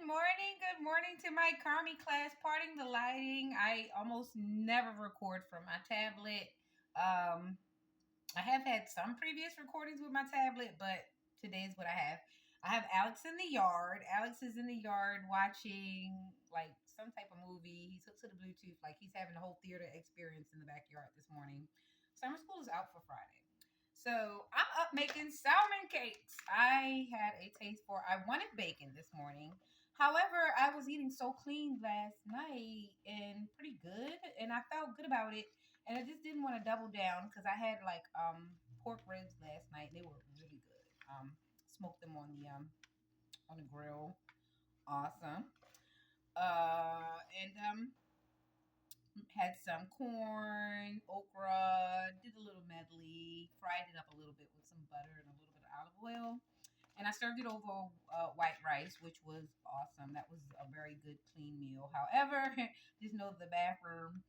Good morning to my Karmi class. Parting the lighting. I almost never record from my tablet. Um, I have had some previous recordings with my tablet, but today's what I have. I have Alex in the yard. Alex is in the yard watching like some type of movie. He's hooked to the Bluetooth, like he's having a whole theater experience in the backyard this morning. Summer school is out for Friday. So I'm up making salmon cakes. I had a taste for I wanted bacon this morning. However, I was eating so clean last night and pretty good and I felt good about it. And I just didn't want to double down because I had like pork ribs last night. They were really good. Smoked them on the grill. Awesome. And had some corn, okra, did a little medley, fried it up a little bit with some butter and a little bit of olive oil. And I served it over white rice, which was awesome. That was a very good, clean meal. However, just know the bathroom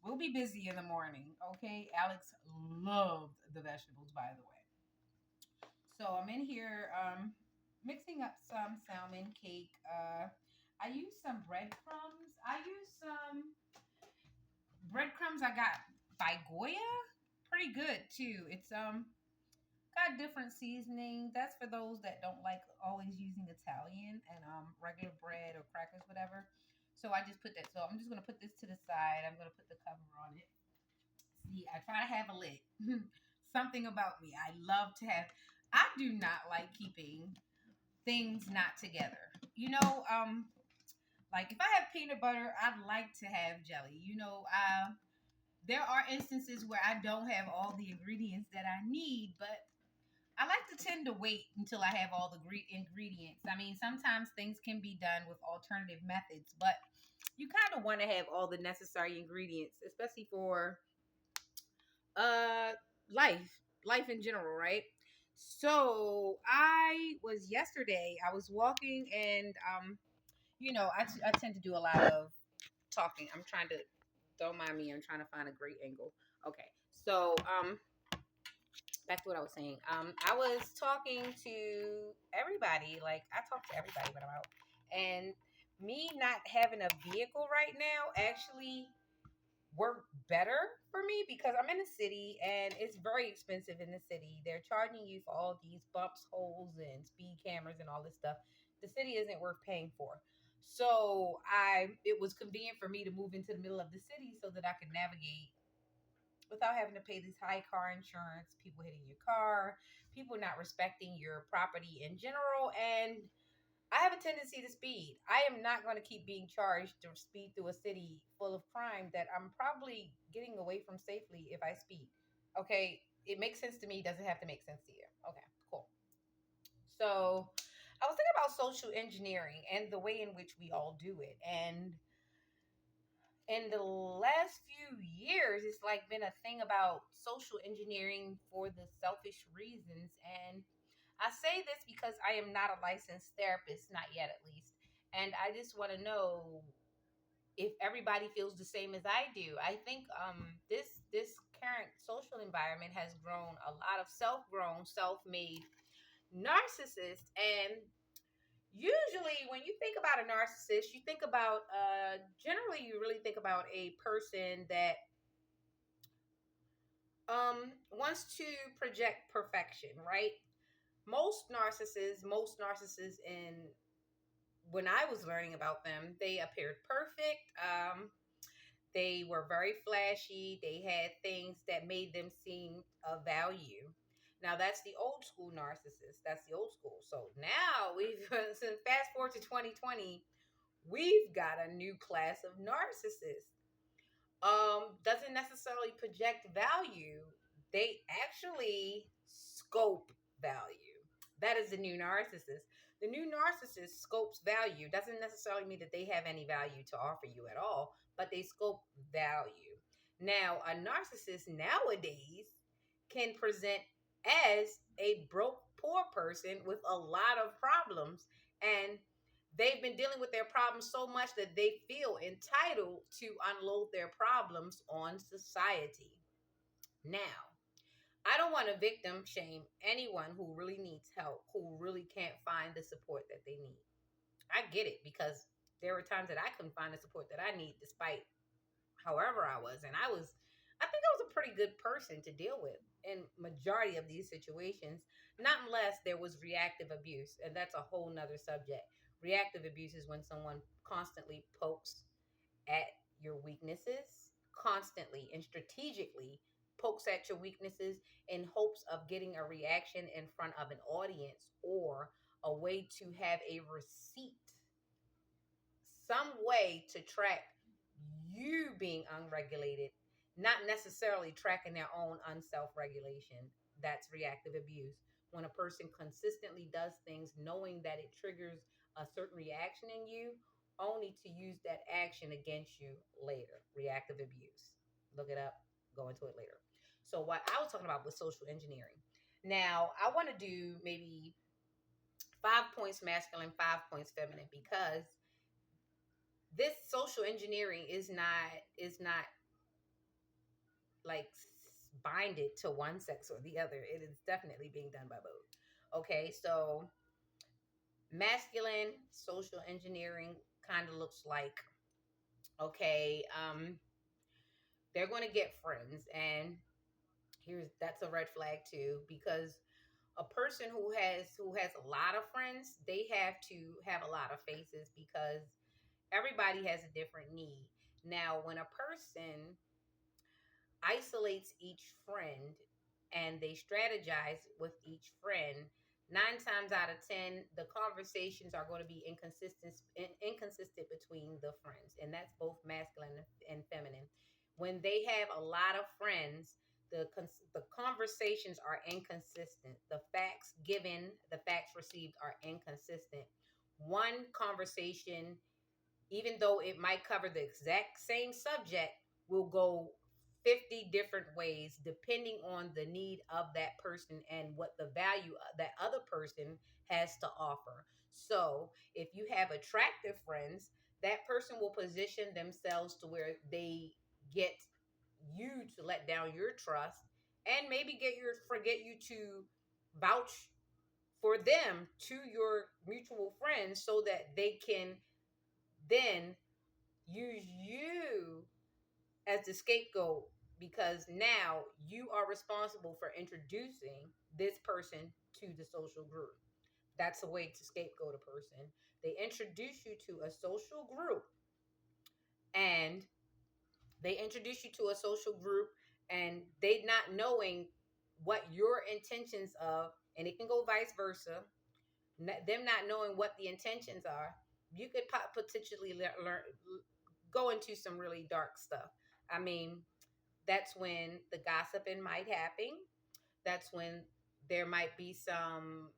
will be busy in the morning. Okay, Alex loved the vegetables, by the way. So I'm in here mixing up some salmon cake. I used some breadcrumbs. I used some breadcrumbs I got by Goya. Pretty good too. It's got different seasoning. That's for those that don't like always using Italian and regular bread or crackers, whatever. So I just put that. So I'm just gonna put this to the side. I'm gonna put the cover on it. See, I try to have a lid. Something about me. I love to have. I do not like keeping things not together. Like if I have peanut butter, I'd like to have jelly. There are instances where I don't have all the ingredients that I need, but I like to tend to wait until I have all the ingredients. I mean, sometimes things can be done with alternative methods, but you kind of want to have all the necessary ingredients, especially for uh life in general, right? So I was walking and I tend to do a lot of talking. I'm trying to don't mind me, I'm trying to find a great angle. Okay. So back to what I was saying. I was talking to everybody, like I talk to everybody when I'm out. And me not having a vehicle right now actually work better for me because I'm in the city and it's very expensive in the city. They're charging you for all these bumps, holes, and speed cameras and all this stuff. The city isn't worth paying for. So it was convenient for me to move into the middle of the city so that I could navigate without having to pay this high car insurance, people hitting your car, people not respecting your property in general, and I have a tendency to speed. I am not going to keep being charged to speed through a city full of crime that I'm probably getting away from safely if I speed. Okay, it makes sense to me. Does it have to make sense to you? Okay, cool. So I was thinking about social engineering and the way in which we all do it. And in the last few years, it's like been a thing about social engineering for the selfish reasons. And I say this because I am not a licensed therapist, not yet at least. And I just want to know if everybody feels the same as I do. I think this current social environment has grown a lot of self-grown, self-made narcissists. And usually when you think about a narcissist, you think about generally you really think about a person that wants to project perfection, right? Most narcissists in when I was learning about them, they appeared perfect. They were very flashy. They had things that made them seem of value. Now that's the old school narcissist. That's the old school. So now we've since fast forward to 2020, we've got a new class of narcissists. Doesn't necessarily project value. They actually scope value. That is the new narcissist. The new narcissist scopes value. Doesn't necessarily mean that they have any value to offer you at all, but they scope value. Now, a narcissist nowadays can present as a broke, poor person with a lot of problems, and they've been dealing with their problems so much that they feel entitled to unload their problems on society. Now, I don't want to victim shame anyone who really needs help, who really can't find the support that they need. I get it because there were times that I couldn't find the support that I need despite however I was. And I think I was a pretty good person to deal with in majority of these situations, not unless there was reactive abuse. And that's a whole nother subject. Reactive abuse is when someone constantly pokes at your weaknesses, constantly and strategically pokes at your weaknesses in hopes of getting a reaction in front of an audience or a way to have a receipt, some way to track you being unregulated, not necessarily tracking their own unself regulation. That's reactive abuse. When a person consistently does things knowing that it triggers a certain reaction in you, only to use that action against you later. Reactive abuse. Look it up, go into it later. So, what I was talking about was social engineering. Now, I want to do maybe 5 points masculine, 5 points feminine, because this social engineering is not like binded to one sex or the other. It is definitely being done by both. Okay, so masculine social engineering kind of looks like, okay, they're going to get friends, and here's that's a red flag too, because a person who has a lot of friends, they have to have a lot of faces because everybody has a different need. Now, when a person isolates each friend and they strategize with each friend, 9 times out of 10, the conversations are going to be inconsistent between the friends, and that's both masculine and feminine. When they have a lot of friends, the conversations are inconsistent. The facts given, the facts received are inconsistent. One conversation, even though it might cover the exact same subject, will go 50 different ways depending on the need of that person and what the value that other person has to offer. So, if you have attractive friends, that person will position themselves to where they get you to let down your trust and maybe get you to vouch for them to your mutual friends so that they can then use you as the scapegoat, because now you are responsible for introducing this person to the social group. That's a way to scapegoat a person. They introduce you to a social group, and they introduce you to a social group and they not knowing what your intentions of, and it can go vice versa, them not knowing what the intentions are, you could potentially learn go into some really dark stuff. I mean, that's when the gossiping might happen. That's when there might be some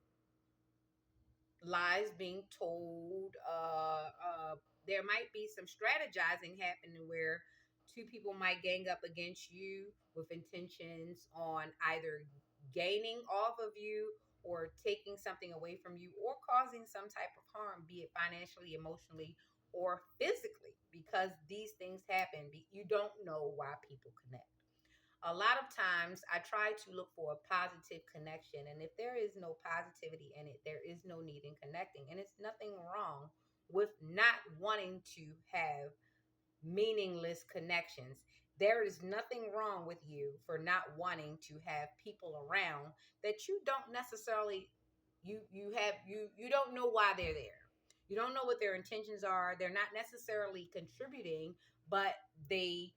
lies being told. There might be some strategizing happening where two people might gang up against you with intentions on either gaining off of you or taking something away from you or causing some type of harm, be it financially, emotionally, or physically, because these things happen. You don't know why people connect. A lot of times I try to look for a positive connection. And if there is no positivity in it, there is no need in connecting. And it's nothing wrong with not wanting to have meaningless connections. There is nothing wrong with you for not wanting to have people around that you don't necessarily you don't know why they're there. You don't know what their intentions are. They're not necessarily contributing, but they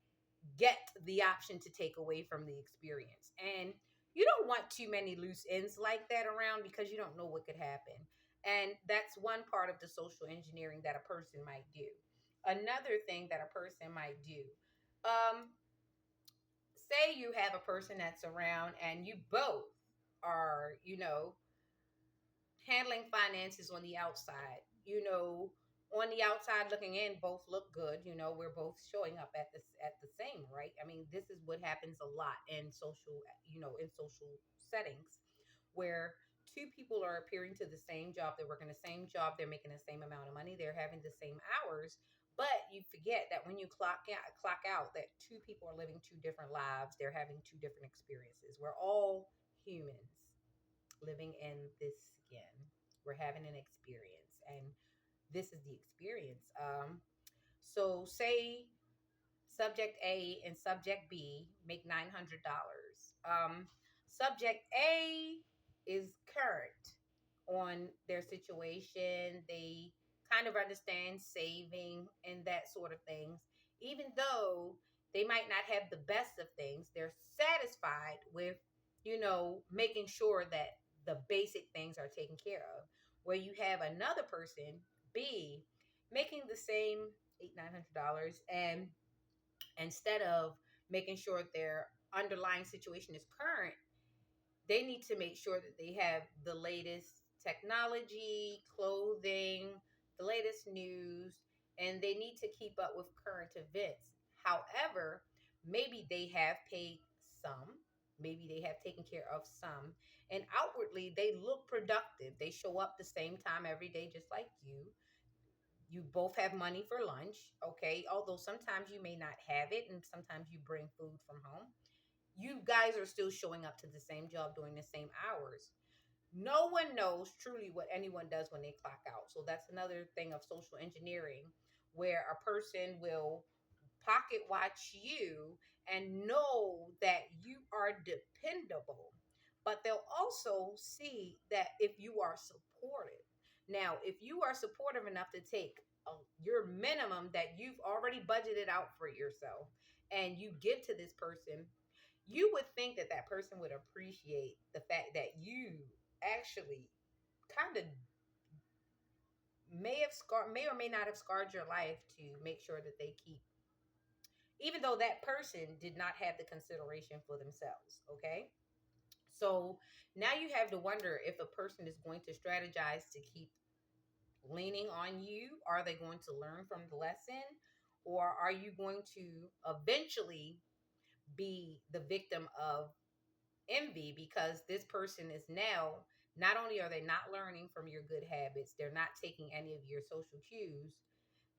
get the option to take away from the experience. And you don't want too many loose ends like that around because you don't know what could happen. And that's one part of the social engineering that a person might do. Another thing that a person might do, um, say you have a person that's around and you both are, handling finances on the outside. On the outside looking in, both look good. We're both showing up at the same, right? I mean, this is what happens a lot in social settings where two people are appearing to the same job, they're working the same job, they're making the same amount of money, they're having the same hours, but you forget that when you clock out that two people are living two different lives, they're having two different experiences. We're all humans living in this skin. We're having an experience. And this is the experience. So say subject A and subject B make $900. Subject A is current on their situation. They kind of understand saving and that sort of things. Even though they might not have the best of things, they're satisfied with, making sure that the basic things are taken care of. Where you have another person, B, making the same $900, and instead of making sure their underlying situation is current, they need to make sure that they have the latest technology, clothing, the latest news, and they need to keep up with current events. However, maybe they have paid some, maybe they have taken care of some, and outwardly they look productive. They show up the same time every day, just like you. You both have money for lunch, okay? Although sometimes you may not have it, and sometimes you bring food from home. You guys are still showing up to the same job doing the same hours. No one knows truly what anyone does when they clock out. So that's another thing of social engineering, where a person will pocket watch you and know that you are dependable. But they'll also see that if you are supportive. Now, if you are supportive enough to take your minimum that you've already budgeted out for yourself and you give to this person, you would think that that person would appreciate the fact that you actually kind of may or may not have scarred your life to make sure that they keep, even though that person did not have the consideration for themselves. Okay. So now you have to wonder if a person is going to strategize to keep leaning on you. Are they going to learn from the lesson? Or are you going to eventually be the victim of envy because this person is now, not only are they not learning from your good habits, they're not taking any of your social cues,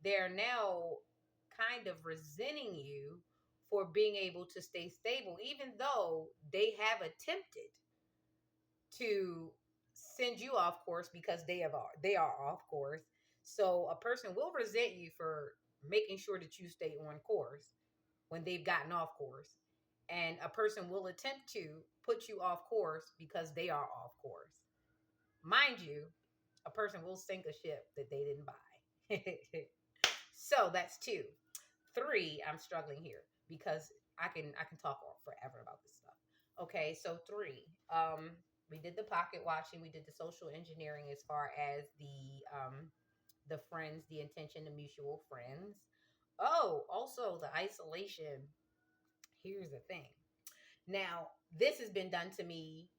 they're now kind of resenting you for being able to stay stable, even though they have attempted to send you off course because they are off course. So a person will resent you for making sure that you stay on course when they've gotten off course. And a person will attempt to put you off course because they are off course. Mind you, a person will sink a ship that they didn't buy. So that's two. Three, I'm struggling here because I can talk forever about this stuff. Okay, so three. We did the pocket watching, we did the social engineering as far as the friends, the intention, the mutual friends. Oh, also the isolation. Here's the thing. Now, this has been done to me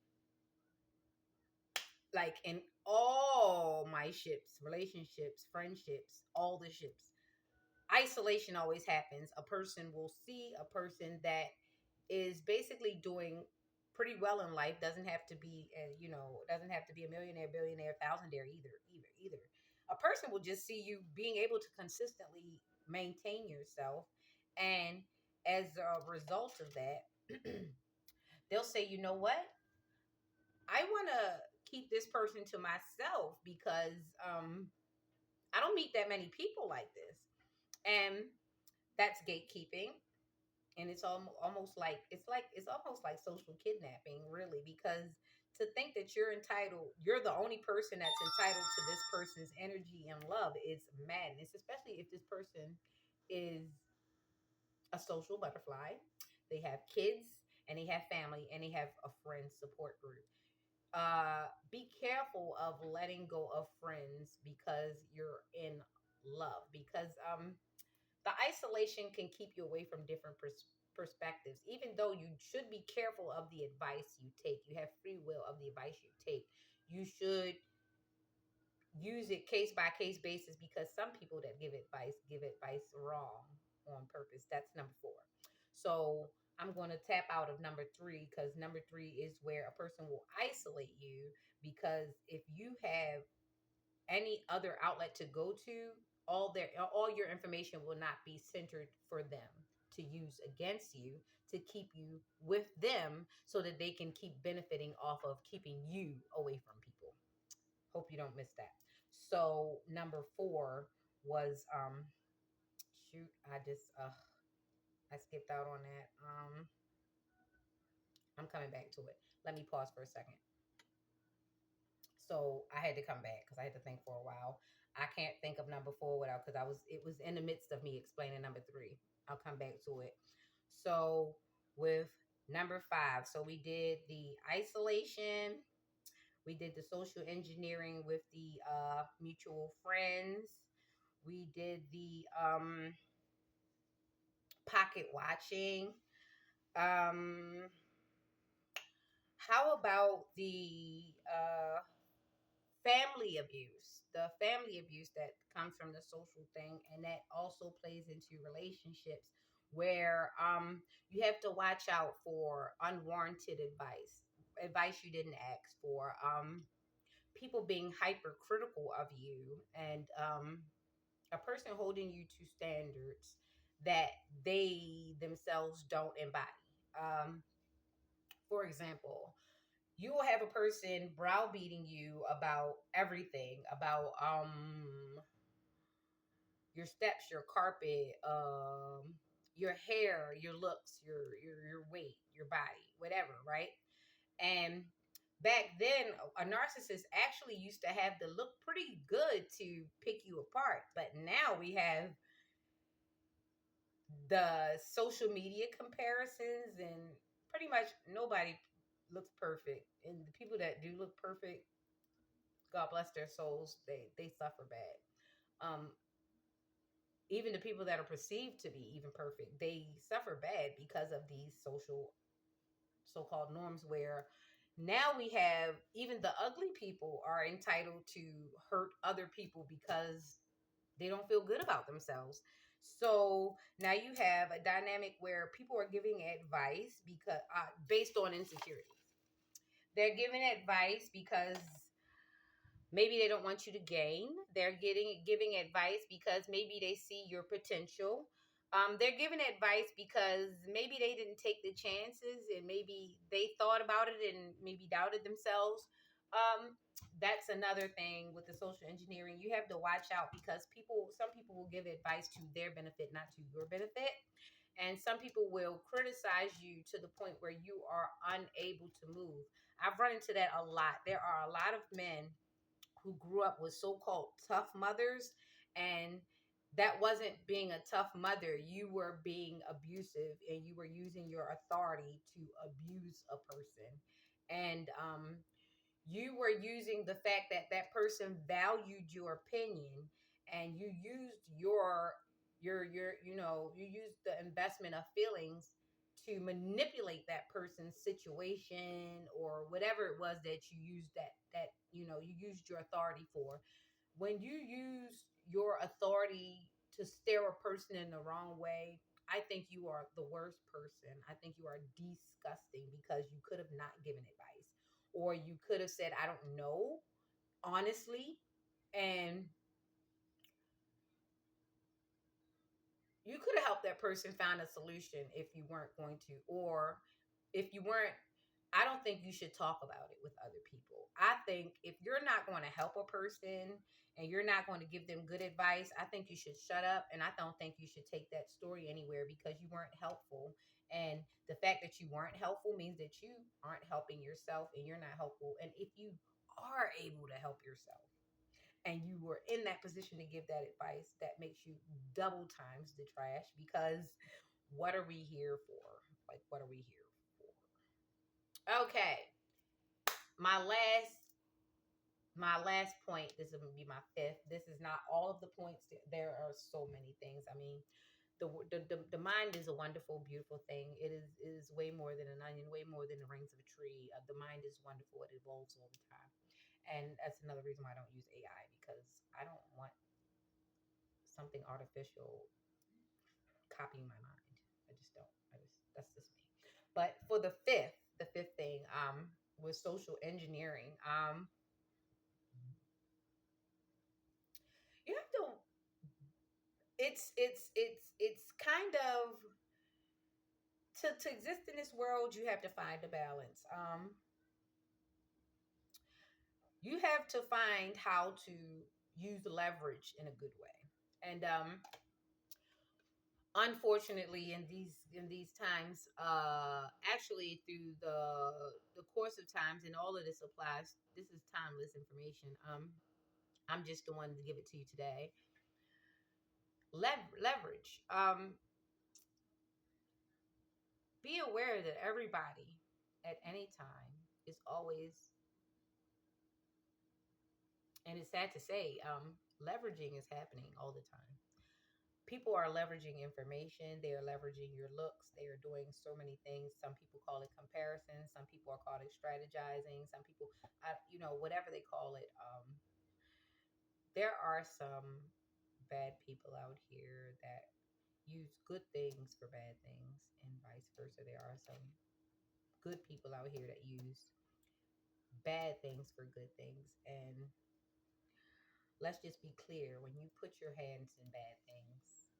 like in all my ships, relationships, friendships, all the ships. Isolation always happens. A person will see a person that is basically doing pretty well in life. Doesn't have to be, doesn't have to be a millionaire, billionaire, thousandaire either. A person will just see you being able to consistently maintain yourself, and as a result of that, they'll say, you know what? I want to keep this person to myself because I don't meet that many people like this. And that's gatekeeping. And it's almost like it's almost like social kidnapping, really, because to think that you're the only person that's entitled to this person's energy and love is madness, especially if this person is a social butterfly. They have kids and they have family and they have a friend support group. Be careful of letting go of friends because you're in love, because the isolation can keep you away from different perspectives. Even though you should be careful of the advice you take, you have free will of the advice you take. You should use it case by case basis, because some people that give advice wrong on purpose. That's number four. So I'm going to tap out of number three, because number three is where a person will isolate you, because if you have any other outlet to go to, all your information will not be centered for them to use against you, to keep you with them so that they can keep benefiting off of keeping you away from people. Hope you don't miss that. So number four was shoot, I skipped out on that. I'm coming back to it. Let me pause for a second. So I had to come back because I had to think for a while. I can't think of number four without because I was it was in the midst of me explaining number three. I'll come back to it. So with number five, so we did the isolation, we did the social engineering with the mutual friends, we did the pocket watching. Um, how about the family abuse, the family abuse that comes from the social thing, and that also plays into relationships where you have to watch out for unwarranted advice you didn't ask for, people being hypercritical of you, and a person holding you to standards that they themselves don't embody. For example, you will have a person browbeating you about everything, about your steps, your carpet, your hair, your looks, your weight, your body, whatever, right? And back then, a narcissist actually used to have to look pretty good to pick you apart, but now we have the social media comparisons, and pretty much nobody looks perfect, and the people that do look perfect, God bless their souls, they suffer bad. Even the people that are perceived to be even perfect, they suffer bad because of these social so-called norms, where now we have even the ugly people are entitled to hurt other people because they don't feel good about themselves. So now you have a dynamic where people are giving advice because based on insecurities. They're giving advice because maybe they don't want you to gain. They're giving advice because maybe they see your potential. They're giving advice because maybe they didn't take the chances and maybe they thought about it and maybe doubted themselves. That's another thing with the social engineering. You have to watch out because some people will give advice to their benefit, not to your benefit. And some people will criticize you to the point where you are unable to move. I've run into that a lot. There are a lot of men who grew up with so-called tough mothers, and that wasn't being a tough mother. You were being abusive and you were using your authority to abuse a person, and you were using the fact that that person valued your opinion, and you used your you used the investment of feelings to manipulate that person's situation or whatever it was that you used that you used your authority for. When you use your authority to steer a person in the wrong way, I think you are the worst person. I think you are disgusting because you could have not given advice, or you could have said, I don't know, honestly. And you could have helped that person find a solution if you weren't going to, or if you weren't. I don't think you should talk about it with other people. I think if you're not going to help a person and you're not going to give them good advice, I think you should shut up. And I don't think you should take that story anywhere because you weren't helpful. And the fact that you weren't helpful means that you aren't helping yourself and you're not helpful. And if you are able to help yourself, and you were in that position to give that advice, that makes you double times the trash, because what are we here for? Like, what are we here for? Okay. My last point, this is going to be my fifth. This is not all of the points. There are so many things. I mean, the mind is a wonderful, beautiful thing. It is way more than an onion, way more than the rings of a tree. The mind is wonderful. It evolves all the time. And that's another reason why I don't use AI, because I don't want something artificial copying my mind. I just don't. That's just me. But for the fifth thing was social engineering. You have to. It's kind of to exist in this world. You have to find a balance. You have to find how to use leverage in a good way. And unfortunately, in these times, actually through the course of times, and all of this applies. This is timeless information. I'm just the one to give it to you today. Leverage. Be aware that everybody at any time is always, and it's sad to say, leveraging is happening all the time. People are leveraging information. They are leveraging your looks. They are doing so many things. Some people call it comparison. Some people are calling it strategizing. Some people, whatever they call it. There are some bad people out here that use good things for bad things, and vice versa. There are some good people out here that use bad things for good things. And let's just be clear, when you put your hands in bad things,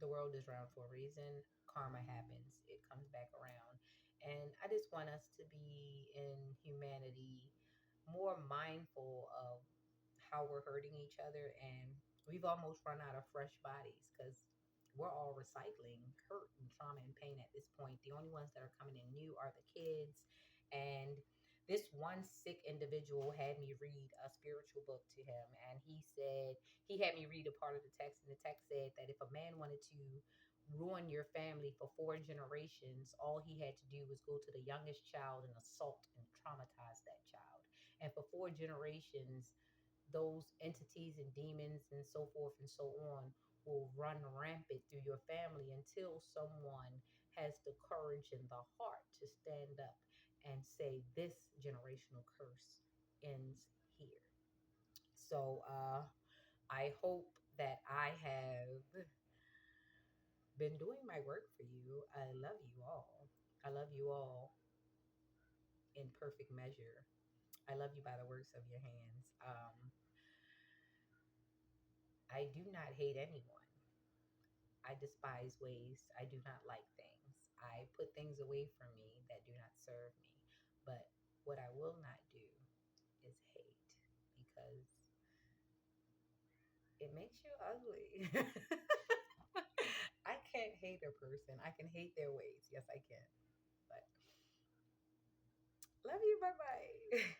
the world is round for a reason. Karma happens, it comes back around. And I just want us to be in humanity more mindful of how we're hurting each other. And we've almost run out of fresh bodies because we're all recycling hurt and trauma and pain at this point. The only ones that are coming in new are the kids. And this one sick individual had me read a spiritual book to him. And he had me read a part of the text. And the text said that if a man wanted to ruin your family for 4 generations, all he had to do was go to the youngest child and assault and traumatize that child. And for 4 generations, those entities and demons and so forth and so on will run rampant through your family until someone has the courage and the heart to stand up and say, this generational curse ends here. So I hope that I have been doing my work for you. I love you all. I love you all in perfect measure. I love you by the works of your hands. I do not hate anyone. I despise waste. I do not like things. I put things away from me that do not serve me. But what I will not do is hate, because it makes you ugly. I can't hate a person. I can hate their ways. Yes, I can. But love you. Bye bye.